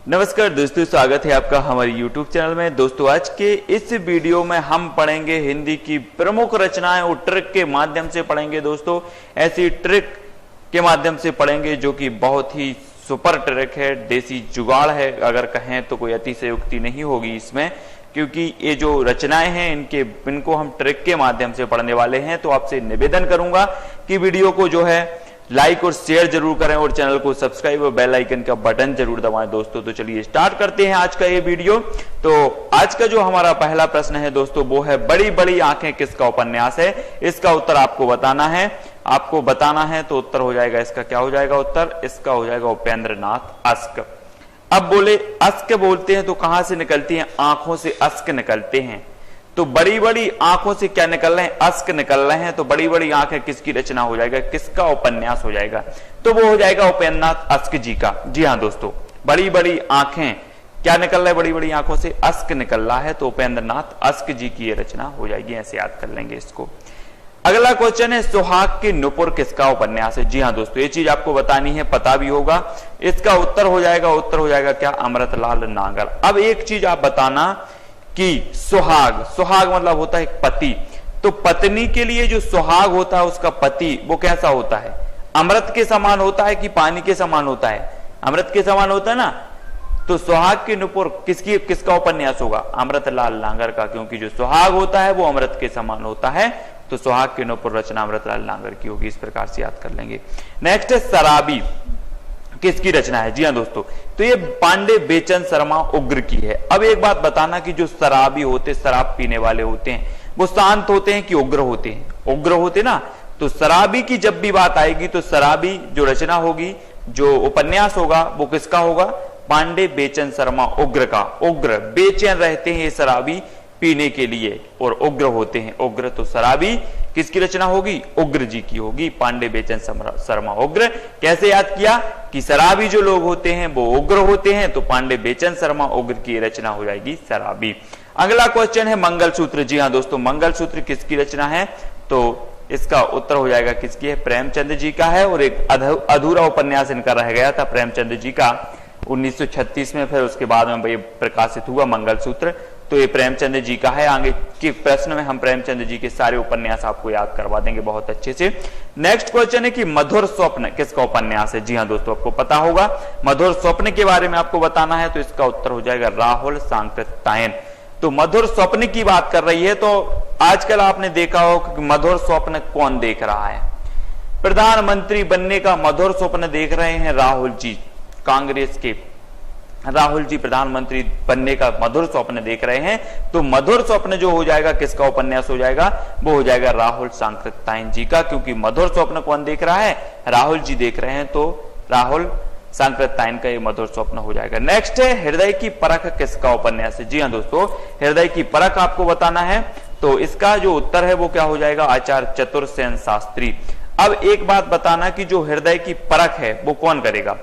नमस्कार दोस्तों, स्वागत है आपका हमारे YouTube चैनल में। दोस्तों आज के इस वीडियो में हम पढ़ेंगे हिंदी की प्रमुख रचनाएं और ट्रिक के माध्यम से पढ़ेंगे। दोस्तों ऐसी ट्रिक के माध्यम से पढ़ेंगे जो कि बहुत ही सुपर ट्रिक है, देसी जुगाड़ है अगर कहें तो, कोई अतिशयोक्ति नहीं होगी इसमें, क्योंकि ये जो रचनाएं हैं इनको हम ट्रिक के माध्यम से पढ़ने वाले हैं। तो आपसे निवेदन करूंगा कि वीडियो को जो है लाइक और शेयर जरूर करें और चैनल को सब्सक्राइब और बेल आइकन का बटन जरूर दबाएं दोस्तों। तो चलिए स्टार्ट करते हैं आज का ये वीडियो। तो आज का जो हमारा पहला प्रश्न है दोस्तों वो है, बड़ी बड़ी आंखें किसका उपन्यास है? इसका उत्तर आपको बताना है। आपको बताना है तो उत्तर हो जाएगा, इसका क्या हो जाएगा उत्तर? इसका हो जाएगा उपेंद्र नाथ अश्क। अब बोले अश्क बोलते हैं तो कहां से निकलती हैं? आंखों से अश्क निकलते हैं। तो बड़ी बड़ी आंखों से क्या निकल रहे हैं? अश्क निकल रहे हैं। तो बड़ी बड़ी आंखें किसकी रचना हो जाएगा, किसका उपन्यास हो जाएगा? तो वो हो जाएगा उपेंद्र नाथ अश्क जी का। जी हाँ दोस्तों, बड़ी बड़ी आंखें क्या निकल रहा है? बड़ी बड़ी आंखों से अश्क निकल रहा है, तो उपेंद्र नाथ अश्क जी की ये रचना हो जाएगी। ऐसे याद कर लेंगे इसको। अगला क्वेश्चन है, सुहाग की नुपुर किसका उपन्यास है? जी हाँ दोस्तों, ये चीज आपको बतानी है, पता भी होगा। इसका उत्तर हो जाएगा क्या? अमृतलाल नागर। अब एक चीज आप बताना कि सुहाग मतलब होता है पति। तो पत्नी के लिए जो सुहाग होता है उसका पति वो कैसा होता है? अमृत के समान होता है कि पानी के समान होता है? अमृत के समान होता है ना। तो सुहाग की नुपुर किसका उपन्यास होगा? अमृतलाल नागर का, क्योंकि जो सुहाग होता है वो अमृत के समान होता है। तो सुहाग की नुपुर रचना अमृतलाल नागर की होगी। इस प्रकार से याद कर लेंगे। नेक्स्ट है, शराबी किसकी रचना है? जी हाँ दोस्तों, तो ये पांडे बेचन शर्मा उग्र की है। अब एक बात बताना कि जो शराबी होते, शराब पीने वाले होते हैं, वो शांत होते हैं कि उग्र होते हैं? उग्र होते ना। तो शराबी की जब भी बात आएगी तो शराबी जो रचना होगी, जो उपन्यास होगा वो किसका होगा? पांडे बेचन शर्मा उग्र का। उग्र बेचैन रहते हैं ये शराबी पीने के लिए और उग्र होते हैं। उग्र तो शराबी किसकी रचना होगी? उग्र जी की होगी। पांडे बेचन शर्मा उग्र। कैसे याद किया कि शराबी जो लोग होते हैं वो उग्र होते हैं, तो पांडे बेचन शर्मा उग्र की रचना हो जाएगी शराबी। अगला क्वेश्चन है मंगलसूत्र। जी हाँ दोस्तों, मंगलसूत्र किसकी रचना है? तो इसका उत्तर हो जाएगा किसकी है? प्रेमचंद जी का है। और एक अधूरा उपन्यास इनका रह गया था प्रेमचंद जी का 1936 में, फिर उसके बाद में ये प्रकाशित हुआ मंगलसूत्र। तो ये प्रेमचंद जी का है। आगे के प्रश्न में हम प्रेमचंद जी के सारे उपन्यास आपको याद करवा देंगे बहुत अच्छे से। नेक्स्ट क्वेश्चन है कि मधुर स्वप्न किसका उपन्यास है? जी हाँ दोस्तों, आपको पता होगा। मधुर स्वप्न के बारे में आपको बताना है, तो इसका उत्तर हो जाएगा राहुल सांकृत्यायन। तो मधुर स्वप्न की बात कर रही है। तो आजकल आपने देखा हो कि मधुर स्वप्न कौन देख रहा है? प्रधानमंत्री बनने का मधुर स्वप्न देख रहे हैं राहुल जी, कांग्रेस के राहुल जी प्रधानमंत्री बनने का मधुर स्वप्न देख रहे हैं। तो मधुर स्वप्न जो हो जाएगा किसका उपन्यास हो जाएगा? वो हो जाएगा राहुल सांकृत्यायन जी का, क्योंकि मधुर स्वप्न कौन देख रहा है? राहुल जी देख रहे हैं। तो राहुल सांकृत्यायन का ये मधुर स्वप्न हो जाएगा। नेक्स्ट है, हृदय की परख किसका उपन्यास है? जी हाँ दोस्तों, हृदय की परख आपको बताना है। तो इसका जो उत्तर है वो क्या हो जाएगा? आचार्य चतुरसेन शास्त्री। अब एक बात बताना कि जो हृदय की परख है वो कौन करेगा?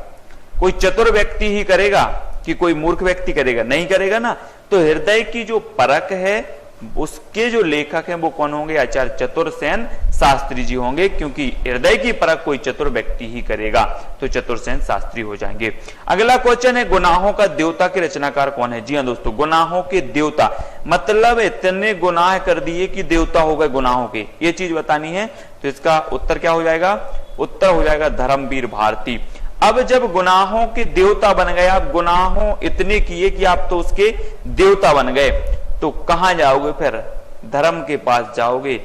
कोई चतुर व्यक्ति ही करेगा कि कोई मूर्ख व्यक्ति करेगा? नहीं करेगा ना। तो हृदय की जो परख है उसके जो लेखक हैं वो कौन होंगे? आचार्य चतुरसेन शास्त्री जी होंगे, क्योंकि हृदय की परख कोई चतुर व्यक्ति ही करेगा। तो चतुरसेन शास्त्री हो जाएंगे। अगला क्वेश्चन है, गुनाहों का देवता के रचनाकार कौन है? जी हाँ दोस्तों, गुनाहों के देवता मतलब इतने गुनाह कर दिए कि देवता हो गए गुनाहों के, ये चीज बतानी है। तो इसका उत्तर क्या हो जाएगा? उत्तर हो जाएगा धर्मवीर भारती। अब जब गुनाहों के देवता बन गए, आप गुनाहों इतने किए कि आप तो उसके देवता बन गए, तो कहां जाओगे फिर? धर्म के पास जाओगे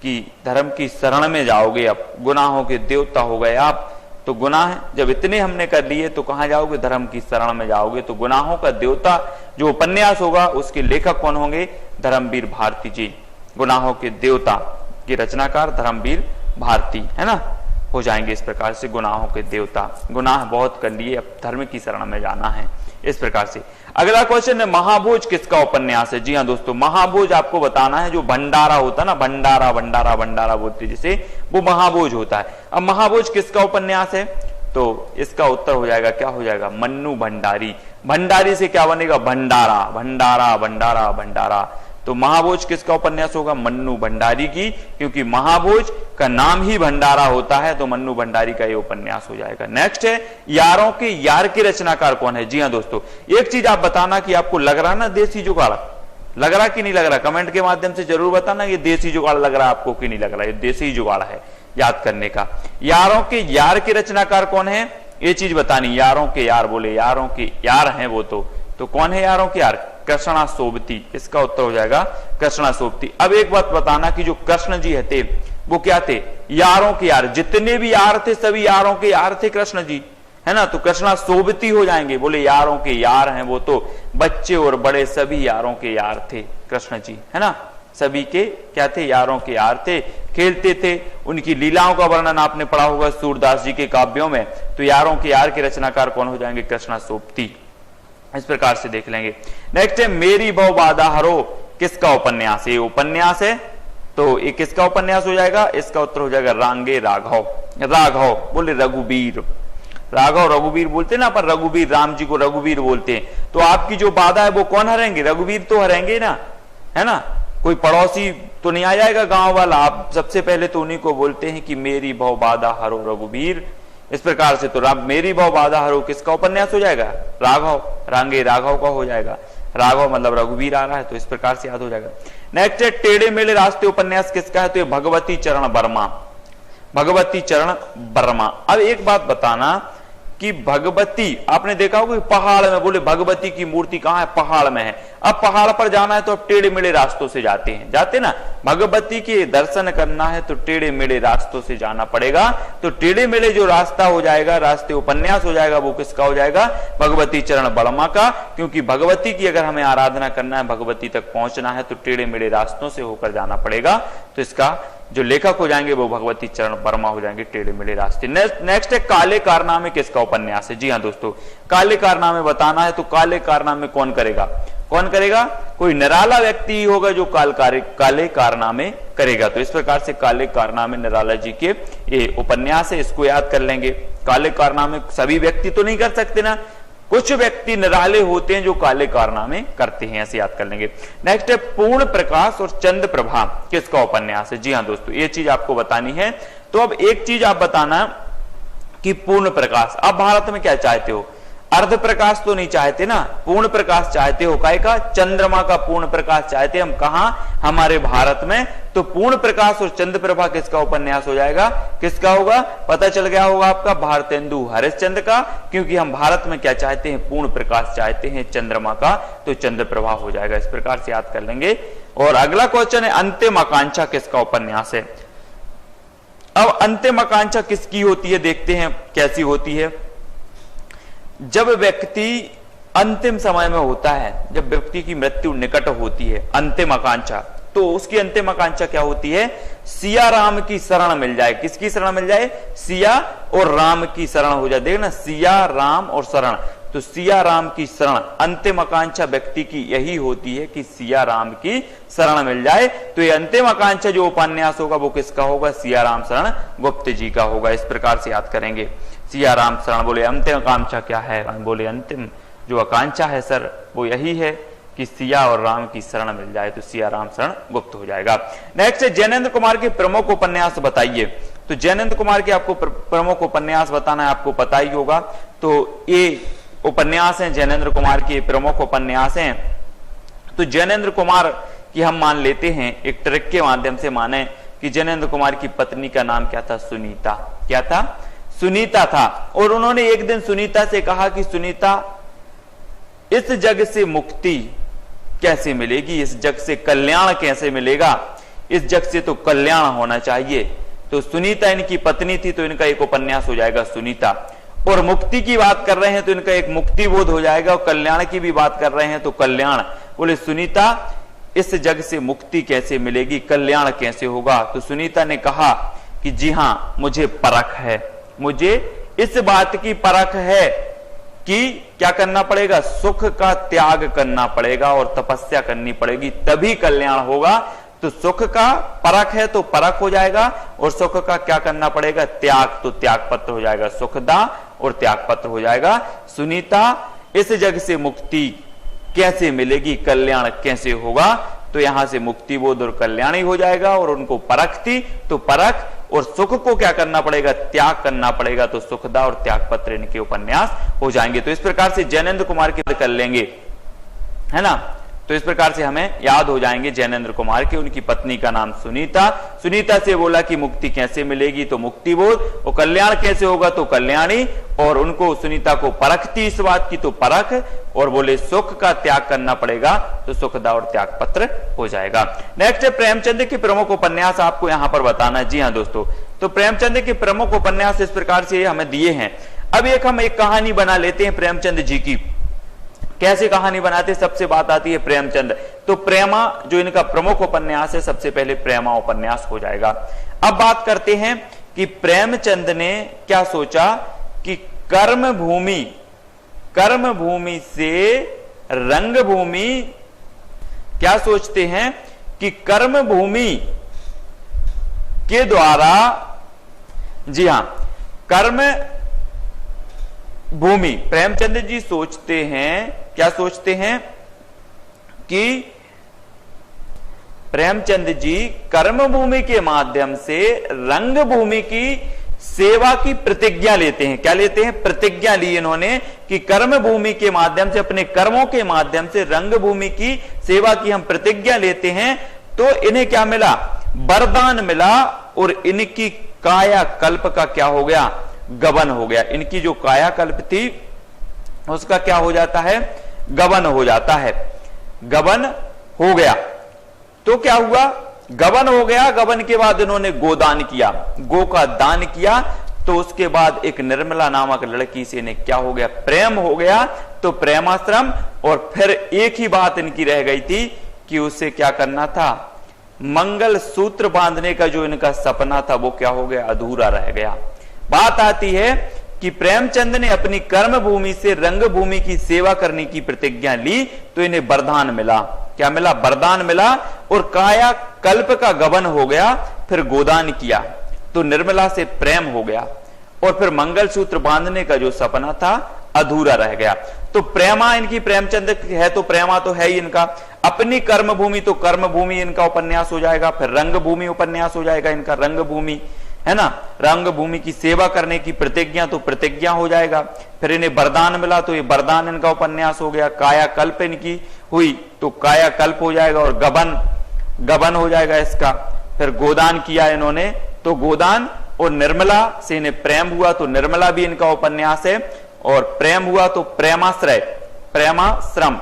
कि धर्म की शरण में जाओगे? अब गुनाहों के देवता हो गए आप, तो गुनाह जब इतने हमने कर लिए तो कहां जाओगे? धर्म की शरण में जाओगे। तो गुनाहों का देवता जो उपन्यास होगा उसके लेखक कौन होंगे? धर्मवीर भारती जी। गुनाहों के देवता की रचनाकार धर्मवीर भारती है ना, हो जाएंगे इस प्रकार से गुनाहों के देवता। गुनाह बहुत कर लिए, अब धर्म की शरण में जाना है, इस प्रकार से। अगला क्वेश्चन है, महाभोज किसका उपन्यास है? जी हाँ दोस्तों, महाभोज आपको बताना है। जो भंडारा होता है ना, भंडारा भंडारा भंडारा बोलते जिसे, वो महाभोज होता है। अब महाभोज किसका उपन्यास है? तो इसका उत्तर हो जाएगा क्या हो जाएगा? मन्नू भंडारी। भंडारी से क्या बनेगा? भंडारा भंडारा भंडारा भंडारा। तो महाभोज किसका उपन्यास होगा? मन्नू भंडारी की, क्योंकि महाभोज का नाम ही भंडारा होता है, तो मन्नू भंडारी का ये उपन्यास हो जाएगा। नेक्स्ट है यारों के यार के रचनाकार कौन है? जी हाँ दोस्तों, एक चीज आप बताना कि आपको लग रहा ना देसी जुगाड़, लग रहा कि नहीं लग रहा? कमेंट के माध्यम से जरूर बताना ये देसी जुगाड़ लग रहा है आपको कि नहीं लग रहा, ये देसी जुगाड़ है याद करने का। यारों के यार के रचनाकार कौन है, ये चीज बतानी। यारों के यार, बोले यारों के यार हैं वो, तो कौन है यारों के यार? कृष्णा सोबती, इसका उत्तर हो जाएगा कृष्णा सोबती। अब एक बात बताना कि जो कृष्ण जी थे वो क्या थे? यारों के यार, जितने भी यार थे सभी यारों के यार थे कृष्ण जी, है ना, तो कृष्णा सोबती हो जाएंगे। बोले यारों के यार हैं वो, तो बच्चे और बड़े सभी यारों के यार थे कृष्ण जी, है ना, सभी के क्या थे? यारों के यार थे, खेलते थे। उनकी लीलाओं का वर्णन आपने पढ़ा होगा सूरदास जी के काव्यों में, तो यारों के यार के रचनाकार कौन हो जाएंगे? कृष्णा सोबती। इस प्रकार से देख लेंगे। नेक्स्ट है मेरी भव बाधा हरो, किसका उपन्यास? ये उपन्यास है, तो ये किसका उपन्यास हो जाएगा? इसका उत्तर हो जाएगा रांगे राघव। राघव बोले रघुवीर, राघव रघुवीर बोलते ना, पर रघुवीर, राम जी को रघुवीर बोलते हैं। तो आपकी जो बाधा है वो कौन हरेंगे? रघुवीर तो हरेंगे ना, है ना, कोई पड़ोसी तो नहीं आ जाएगा गांव वाला। आप सबसे पहले तो उन्हीं को बोलते हैं कि मेरी भव बाधा हरो रघुवीर। इस प्रकार से तो मेरी भव बाधा हरो किसका उपन्यास हो जाएगा? राघव, रांगे राघव का हो जाएगा। राघव मतलब रघुवीर आ रहा है, तो इस प्रकार से याद हो जाएगा। नेक्स्ट है टेढ़े मेढ़े रास्ते उपन्यास किसका है? तो ये भगवती चरण वर्मा, भगवती चरण वर्मा। अब एक बात बताना कि भगवती, आपने देखा होगा पहाड़ में, बोले भगवती की मूर्ति कहां है? पहाड़ में है। अब पहाड़ पर जाना है तो अब टेढ़े मेढ़े रास्तों से जाते हैं, जाते ना, भगवती के दर्शन करना है तो टेढ़े मेढ़े रास्तों से जाना पड़ेगा। तो टेढ़े मेढ़े जो रास्ता हो जाएगा, रास्ते उपन्यास हो जाएगा, वो किसका हो जाएगा? भगवती चरण वर्मा का, क्योंकि भगवती की अगर हमें आराधना करना है, भगवती तक पहुंचना है, तो टेढ़े मेढ़े रास्तों से होकर जाना पड़ेगा। तो इसका जो लेखक हो जाएंगे वो भगवती चरण वर्मा हो जाएंगे, टेढ़े मेढ़े रास्ते। नेक्स्ट है काले कारनामे किसका उपन्यास है? जी हाँ दोस्तों, काले कारनामे बताना है, तो काले कारनामे कौन करेगा? कौन करेगा? कोई निराला व्यक्ति ही होगा जो काले कारनामे करेगा। तो इस प्रकार से काले कारनामे निराला जी के ये उपन्यास है, इसको याद कर लेंगे। काले कारनामे सभी व्यक्ति तो नहीं कर सकते ना, कुछ व्यक्ति निराले होते हैं जो काले कारनामे करते हैं, ऐसे याद कर लेंगे। नेक्स्ट है पूर्ण प्रकाश और चंद्र प्रभा किसका उपन्यास है? जी हाँ दोस्तों, ये चीज आपको बतानी है। तो अब एक चीज आप बताना कि पूर्ण प्रकाश, आप भारत में क्या चाहते हो? अर्ध प्रकाश तो नहीं चाहते ना, पूर्ण प्रकाश चाहते हो। काय का? चंद्रमा का पूर्ण प्रकाश चाहते हम। कहा? हमारे भारत में। तो पूर्ण प्रकाश और चंद्र प्रभा किसका उपन्यास हो जाएगा? किसका होगा? पता चल गया होगा आपका, भारतेंदु हरिश्चंद्र का, क्योंकि हम भारत में क्या चाहते हैं? पूर्ण प्रकाश चाहते हैं चंद्रमा का, तो चंद्र प्रभा हो जाएगा। इस प्रकार से याद कर लेंगे। और अगला क्वेश्चन है अंतिम आकांक्षा किसका उपन्यास है? अब अंतिम आकांक्षा किसकी होती है, देखते हैं कैसी होती है। जब व्यक्ति अंतिम समय में होता है, जब व्यक्ति की मृत्यु निकट होती है, अंतिम आकांक्षा, तो उसकी अंतिम आकांक्षा क्या होती है? सिया राम की शरण मिल जाए। किसकी शरण मिल जाए? सिया और राम की शरण हो जाए। देखना, सिया राम और शरण, तो सिया राम की शरण, अंतिम आकांक्षा व्यक्ति की यही होती है कि सिया राम की शरण मिल जाए। तो ये अंतिम आकांक्षा जो उपन्यास होगा वो किसका होगा? सिया राम शरण गुप्त जी का होगा। इस प्रकार से याद करेंगे। सिया राम शरण, बोले अंतिम आकांक्षा क्या है? बोले अंतिम जो आकांक्षा है सर वो यही है कि सिया और राम की शरण मिल जाए, तो सिया राम शरण गुप्त हो जाएगा। नेक्स्ट है जैनेन्द्र कुमार के प्रमुख उपन्यास बताइए। तो जैनेन्द्र कुमार के आपको प्रमुख उपन्यास बताना है, आपको पता ही होगा। तो ये उपन्यास हैं जैनेन्द्र कुमार के, प्रमुख उपन्यास हैं। तो जैनेन्द्र कुमार की हम मान लेते हैं, एक ट्रिक के माध्यम से माने कि जैनेन्द्र कुमार की पत्नी का नाम क्या था? सुनीता। क्या था? सुनीता था। और उन्होंने एक दिन सुनीता से कहा कि सुनीता, इस जग से मुक्ति कैसे मिलेगी? इस जग से कल्याण कैसे मिलेगा? इस जग से तो कल्याण होना चाहिए। तो सुनीता इनकी पत्नी थी, तो इनका एक उपन्यास हो जाएगा सुनीता। और मुक्ति की बात कर रहे हैं तो इनका एक मुक्ति बोध हो जाएगा, और कल्याण की भी बात कर रहे हैं तो कल्याण। बोले सुनीता, इस जग से मुक्ति कैसे मिलेगी, कल्याण कैसे होगा? तो सुनीता ने कहा कि जी हां, मुझे परख है, मुझे इस बात की परख है कि क्या करना पड़ेगा? सुख का त्याग करना पड़ेगा और तपस्या करनी पड़ेगी, तभी कल्याण होगा। तो सुख का परख है तो परख हो जाएगा, और सुख का क्या करना पड़ेगा? त्याग, तो त्याग पत्र हो जाएगा। सुखदा और त्याग पत्र हो जाएगा। सुनीता, इस जग से मुक्ति कैसे मिलेगी, कल्याण कैसे होगा? तो यहां से मुक्ति बोध और कल्याणी हो जाएगा, और उनको परख थी तो परख और सुख को क्या करना पड़ेगा, त्याग करना पड़ेगा, तो सुखदा और त्याग पत्र इनके उपन्यास हो जाएंगे। तो इस प्रकार से जैनेन्द्र कुमार की कर लेंगे, है ना। तो इस प्रकार से हमें याद हो जाएंगे जैनेन्द्र कुमार के। उनकी पत्नी का नाम सुनीता, सुनीता से बोला कि मुक्ति कैसे मिलेगी, तो मुक्ति बोध, और कल्याण कैसे होगा, तो कल्याणी, और उनको सुनीता को परख थी इस बात की, तो परख, और बोले सुख का त्याग करना पड़ेगा, तो सुखदा और त्याग पत्र हो जाएगा। नेक्स्ट है प्रेमचंद के प्रमुख उपन्यास, आपको यहां पर बताना। जी हाँ दोस्तों, तो प्रेमचंद के प्रमुख उपन्यास इस प्रकार से हमें दिए हैं। अब हम एक कहानी बना लेते हैं प्रेमचंद जी की। कैसे कहानी बनाते, सबसे बात आती है प्रेमचंद, तो प्रेमा जो इनका प्रमुख उपन्यास है, सबसे पहले प्रेमा उपन्यास हो जाएगा। अब बात करते हैं कि प्रेमचंद ने क्या सोचा कि कर्म भूमि से रंग भूमि, क्या सोचते हैं कि कर्म भूमि के द्वारा, जी हां, कर्म भूमि, प्रेमचंद जी सोचते हैं, क्या सोचते हैं कि प्रेमचंद जी कर्म भूमि के माध्यम से रंग भूमि की सेवा की प्रतिज्ञा लेते हैं। क्या लेते हैं, प्रतिज्ञा ली इन्होंने कि कर्म भूमि के माध्यम से, अपने कर्मों के माध्यम से रंग भूमि की सेवा की हम प्रतिज्ञा लेते हैं। तो इन्हें क्या मिला, वरदान मिला, और इनकी कायाकल्प का क्या हो गया, गबन हो गया। इनकी जो कायाकल्प थी उसका क्या हो जाता है, गबन हो जाता है, गबन हो गया। तो क्या हुआ, गबन हो गया। गबन के बाद इन्होंने गोदान किया, गो का दान किया। तो उसके बाद एक निर्मला नामक लड़की से इन्हें क्या हो गया, प्रेम हो गया, तो प्रेमाश्रम। और फिर एक ही बात इनकी रह गई थी कि उसे क्या करना था, मंगल सूत्र बांधने का जो इनका सपना था वो क्या हो गया, अधूरा रह गया। बात आती है कि प्रेमचंद ने अपनी कर्म भूमि से रंग भूमि की सेवा करने की प्रतिज्ञा ली, तो इन्हें वरदान मिला। क्या मिला, वरदान मिला, और काया कल्प का गबन हो गया। फिर गोदान किया तो निर्मला से प्रेम हो गया, और फिर मंगलसूत्र बांधने का जो सपना था अधूरा रह गया। तो प्रेमा इनकी, प्रेमचंद है तो प्रेमा तो है ही इनका। अपनी कर्म भूमि, तो कर्म भूमि इनका उपन्यास हो जाएगा। फिर रंग भूमि उपन्यास हो जाएगा इनका, रंग भूमि, है ना। रंग भूमि की सेवा करने की प्रतिज्ञा, तो प्रतिज्ञा हो जाएगा। फिर इन्हें वरदान मिला, तो ये वरदान इनका उपन्यास हो गया। कायाकल्प इनकी हुई, तो कायाकल्प हो जाएगा, और गबन हो जाएगा इसका। फिर गोदान किया इन्होंने, तो गोदान, और निर्मला से इन्हें प्रेम हुआ, तो निर्मला भी इनका उपन्यास है। और प्रेम हुआ तो प्रेमाश्रम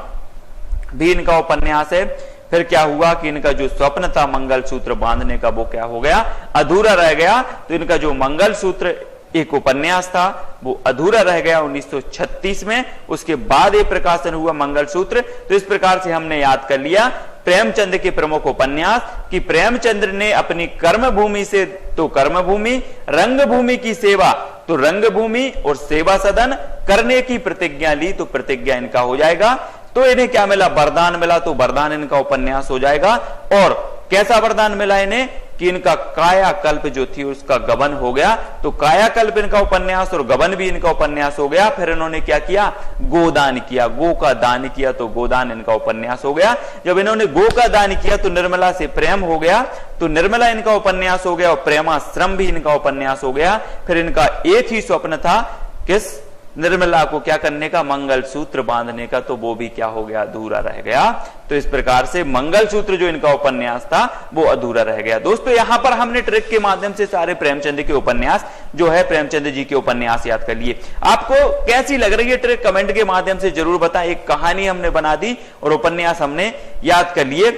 भी इनका उपन्यास है। फिर क्या हुआ कि इनका जो स्वप्न था मंगलसूत्र बांधने का, वो क्या हो गया, अधूरा रह गया। तो इनका जो मंगलसूत्र एक उपन्यास था वो अधूरा रह गया 1936 में। उसके बाद ये प्रकाशन हुआ मंगलसूत्र। तो इस प्रकार से हमने याद कर लिया प्रेमचंद के प्रमुख उपन्यास कि प्रेमचंद्र ने अपनी कर्म भूमि से, तो कर्म भूमि, रंग भूमि की सेवा, तो रंग भूमि और सेवा सदन करने की प्रतिज्ञा ली, तो प्रतिज्ञा इनका हो जाएगा। तो इन्हें क्या मिला, वरदान मिला, तो वरदान इनका उपन्यास हो जाएगा। और कैसा वरदान मिला इन्हें कि इनका कायाकल्प जो थी उसका गबन हो गया, तो कायाकल्प इनका उपन्यास और गबन भी इनका उपन्यास हो गया। फिर इन्होंने क्या किया, गोदान किया, गो का दान किया, तो गोदान इनका उपन्यास हो गया। जब इन्होंने गो का दान किया तो निर्मला से प्रेम हो गया, तो निर्मला इनका उपन्यास हो गया, और प्रेमाश्रम भी इनका उपन्यास हो गया। फिर इनका एक ही स्वप्न था, किस, निर्मला को क्या करने का, मंगलसूत्र बांधने का, तो वो भी क्या हो गया, अधूरा रह गया। तो इस प्रकार से मंगलसूत्र जो इनका उपन्यास था वो अधूरा रह गया। दोस्तों यहां पर हमने ट्रिक के माध्यम से सारे प्रेमचंद के उपन्यास जो है, प्रेमचंद जी के उपन्यास याद कर लिए। आपको कैसी लग रही है ट्रिक, कमेंट के माध्यम से जरूर बताएं। एक कहानी हमने बना दी और उपन्यास हमने याद कर लिए,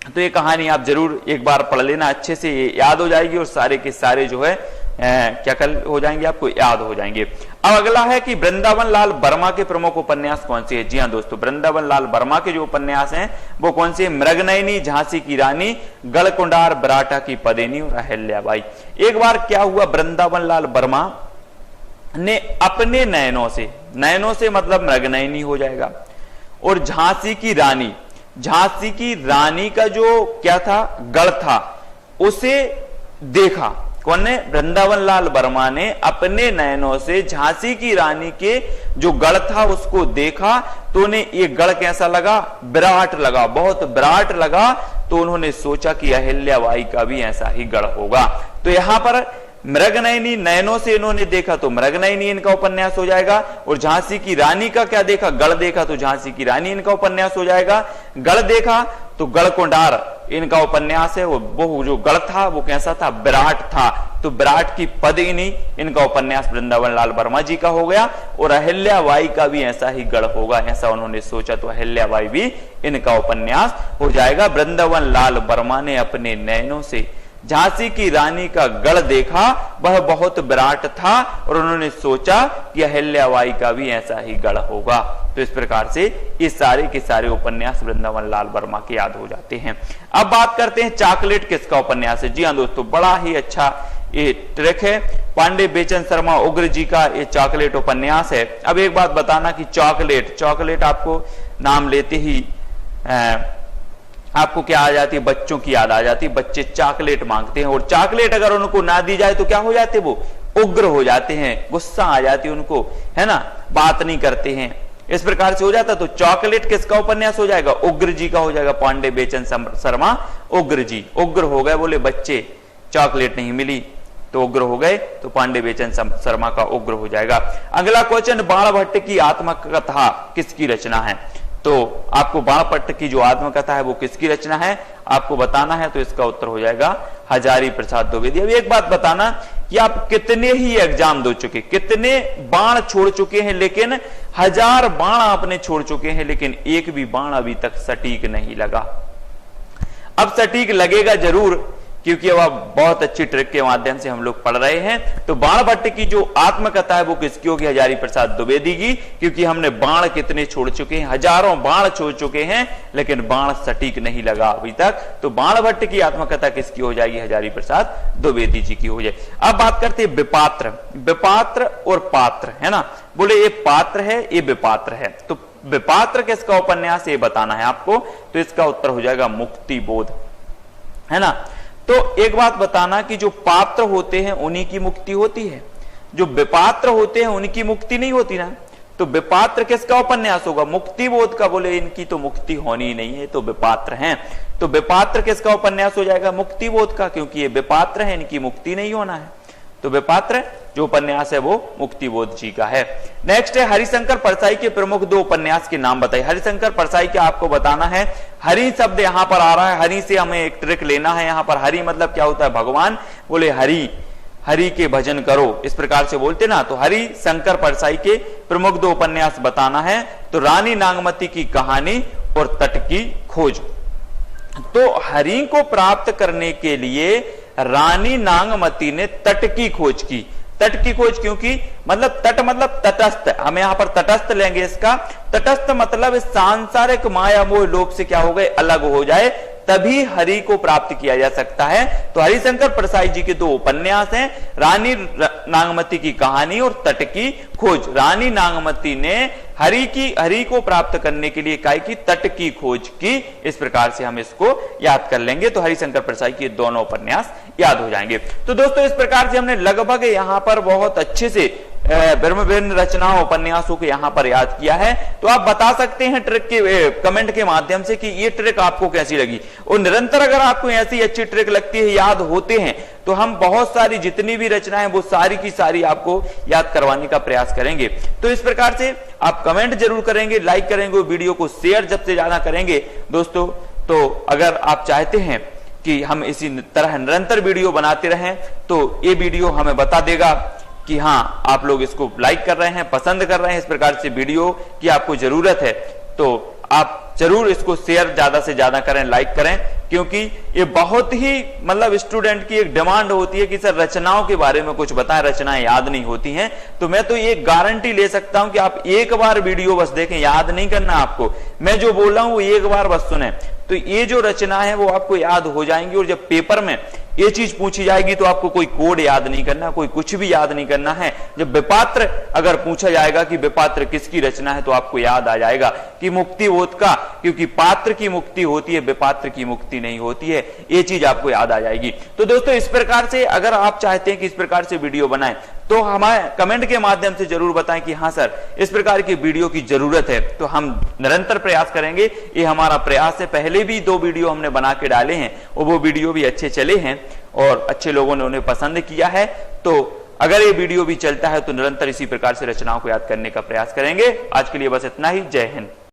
तो ये कहानी आप जरूर एक बार पढ़ लेना, अच्छे से याद हो जाएगी और सारे के सारे जो है क्या कल हो जाएंगे, आपको याद हो जाएंगे। अब अगला है कि वृंदावन लाल वर्मा के प्रमुख उपन्यास कौन से हैं। जी हाँ दोस्तों, वृंदावन लाल वर्मा के जो उपन्यास हैं वो कौन से, मृगनयनी, झांसी की रानी, गढ़कुंडार, बराठा की पदेनी और अहिल्याबाई। एक बार क्या हुआ, वृंदावन लाल वर्मा ने अपने नयनों से मतलब मृगनयनी हो जाएगा, और झांसी की रानी का जो क्या था, गढ़ था, उसे देखा। कौन ने? वृंदावन लाल वर्मा ने अपने नयनों से झांसी की रानी के जो गढ़ था उसको देखा तो उन्हें ये गढ़ कैसा लगा? विराट लगा, बहुत विराट लगा। तो उन्होंने सोचा कि अहिल्याबाई का भी ऐसा ही गढ़ होगा। तो यहां पर मृगनयनी नयनों से इन्होंने देखा तो मृगनयनी इनका उपन्यास हो जाएगा, और झांसी की रानी का क्या देखा? गढ़ देखा, तो झांसी की रानी इनका उपन्यास हो जाएगा। गढ़ देखा तो गढ़कुंडार इनका उपन्यास है, वो जो गढ़ था वो कैसा था? विराट था, तो विराट की पदिनी इनका उपन्यास वृंदावन लाल वर्मा जी का हो गया। और अहिल्याबाई का भी ऐसा ही गढ़ होगा, ऐसा उन्होंने सोचा, तो अहिल्याबाई भी इनका उपन्यास हो जाएगा। वृंदावन लाल वर्मा ने अपने नयनों से झांसी की रानी का गढ़ देखा, वह बहुत विराट था, और उन्होंने सोचा कि अहिल्याबाई का भी ऐसा ही गढ़ होगा। तो इस प्रकार से ये सारे के सारे उपन्यास वृंदावन लाल वर्मा के याद हो जाते हैं। अब बात करते हैं चॉकलेट किसका उपन्यास है। जी हाँ दोस्तों, बड़ा ही अच्छा ये ट्रिक है, पांडे बेचन शर्मा उग्र जी का ये चॉकलेट उपन्यास है। अब एक बात बताना कि चॉकलेट आपको नाम लेते ही आपको क्या आ जाती है? बच्चों की याद आ जाती है। बच्चे चॉकलेट मांगते हैं, और चॉकलेट अगर उनको ना दी जाए तो क्या हो जाते? वो उग्र हो जाते हैं, गुस्सा आ जाती है उनको, है ना, बात नहीं करते हैं, इस प्रकार से हो जाता। तो चॉकलेट किसका उपन्यास हो जाएगा? उग्र जी का हो जाएगा, पांडे बेचन शर्मा उग्र जी। उग्र हो गए, बोले बच्चे चॉकलेट नहीं मिली तो उग्र हो गए, तो पांडे बेचन शर्मा का उग्र हो जाएगा। अगला क्वेश्चन, बाणभट्ट की आत्मकथा किसकी रचना है? तो आपको बाणभट्ट की जो आत्मकथा है वो किसकी रचना है आपको बताना है, तो इसका उत्तर हो जाएगा हजारी प्रसाद द्विवेदी। अब एक बात बताना कि आप कितने ही एग्जाम दे चुके, कितने बाण छोड़ चुके हैं, लेकिन 1000 बाण आपने छोड़ चुके हैं, लेकिन एक भी बाण अभी तक सटीक नहीं लगा। अब सटीक लगेगा जरूर, क्योंकि अब आप बहुत अच्छी ट्रिक के माध्यम से हम लोग पढ़ रहे हैं। तो बाणभट्ट की जो आत्मकथा है वो किसकी होगी? हजारी प्रसाद द्विवेदी की, क्योंकि हमने बाण कितने छोड़ चुके हैं? हजारों बाण छोड़ चुके हैं, लेकिन बाण सटीक नहीं लगा अभी तक। तो बाणभट्ट की आत्मकथा किसकी हो जाएगी? हजारी प्रसाद द्विवेदी जी की हो जाए। अब बात करते हैं विपात्र और पात्र, है ना। बोले ये पात्र है, ये विपात्र है, तो विपात्र किसका उपन्यास ये बताना है आपको। तो इसका उत्तर हो जाएगा मुक्ति बोध, है ना। तो एक बात बताना कि जो पात्र होते हैं उन्हीं की मुक्ति होती है, जो विपात्र होते हैं उनकी मुक्ति नहीं होती ना। तो विपात्र किसका उपन्यास होगा? मुक्ति बोध का। बोले इनकी तो मुक्ति होनी ही नहीं है, तो विपात्र हैं। तो विपात्र किसका उपन्यास हो जाएगा? मुक्ति बोध का, क्योंकि ये विपात्र है, इनकी मुक्ति नहीं होना है। तो विपात्र जो उपन्यास है वो मुक्ति बोध जी का है। नेक्स्ट है हरिशंकर परसाई के प्रमुख 2 उपन्यास के नाम बताइए। हरिशंकर परसाई के आपको बताना है, हरि शब्द यहां पर आ रहा है, हरि से हमें एक ट्रिक लेना है। यहां पर हरि मतलब क्या होता है? भगवान। बोले हरि के भजन करो, इस प्रकार से बोलते ना। तो हरि शंकर परसाई के प्रमुख 2 उपन्यास बताना है। तो रानी नागमती की कहानी और तट की खोज। तो हरि को प्राप्त करने के लिए रानी नागमती ने तट की खोज की। तट की खोज क्योंकि मतलब तट मतलब तटस्थ, हम यहां पर तटस्थ लेंगे इसका। तटस्थ मतलब सांसारिक माया मोह लोक से क्या हो गए? अलग हो जाए, तभी हरि को प्राप्त किया जा सकता है। तो हरिशंकर परसाई जी के 2 उपन्यास हैं, रानी नागमती की कहानी और तट की खोज। रानी नागमती ने हरि को प्राप्त करने के लिए काय की? तट की खोज की। इस प्रकार से हम इसको याद कर लेंगे, तो हरिशंकर परसाई के दोनों उपन्यास याद हो जाएंगे। तो दोस्तों इस प्रकार से हमने लगभग यहां पर बहुत अच्छे से विभिन्न रचनाओं उपन्यासों को यहां पर याद किया है। तो आप बता सकते हैं ट्रिक के कमेंट के माध्यम से कि ये ट्रिक आपको कैसी लगी, और निरंतर अगर आपको ऐसी अच्छी ट्रिक लगती है, याद होते हैं, तो हम बहुत सारी जितनी भी रचनाएं वो सारी की सारी आपको याद करवाने का प्रयास करेंगे। तो इस प्रकार से आप कमेंट जरूर करेंगे, लाइक करेंगे, वीडियो को शेयर जब से ज्यादा करेंगे दोस्तों। तो अगर आप चाहते हैं कि हम इसी तरह निरंतर वीडियो बनाते रहें, तो ये वीडियो हमें बता देगा कि हाँ आप लोग इसको लाइक कर रहे हैं, पसंद कर रहे हैं, इस प्रकार से वीडियो की आपको जरूरत है। तो आप जरूर इसको शेयर ज्यादा से ज्यादा करें, लाइक करें, क्योंकि ये बहुत ही मतलब स्टूडेंट की एक डिमांड होती है कि सर रचनाओं के बारे में कुछ बताएं, रचनाएं याद नहीं होती हैं। तो मैं तो ये गारंटी ले सकता हूं कि आप एक बार वीडियो बस देखें, याद नहीं करना आपको, मैं जो बोल रहा हूं वो एक बार बस सुने, तो ये जो रचना है वो आपको याद हो जाएंगी। और जब पेपर में ये चीज पूछी जाएगी तो आपको कोई कोड याद नहीं करना, कोई कुछ भी याद नहीं करना है। जब विपात्र अगर पूछा जाएगा कि विपात्र किसकी रचना है तो आपको याद आ जाएगा कि मुक्तिबोध का, क्योंकि पात्र की मुक्ति होती है, विपात्र की मुक्ति नहीं होती है। ये चीज आपको याद आ जाएगी। तो दोस्तों इस प्रकार से अगर आप चाहते हैं कि इस प्रकार से वीडियो बनाएं तो हमारे कमेंट के माध्यम से जरूर बताएं कि हाँ सर इस प्रकार की वीडियो की जरूरत है, तो हम निरंतर प्रयास करेंगे। ये हमारा प्रयास है। पहले भी 2 वीडियो हमने बना के डाले हैं और वो वीडियो भी अच्छे चले हैं और अच्छे लोगों ने उन्हें पसंद किया है। तो अगर ये वीडियो भी चलता है तो निरंतर इसी प्रकार से रचनाओं को याद करने का प्रयास करेंगे। आज के लिए बस इतना ही। जय हिंद।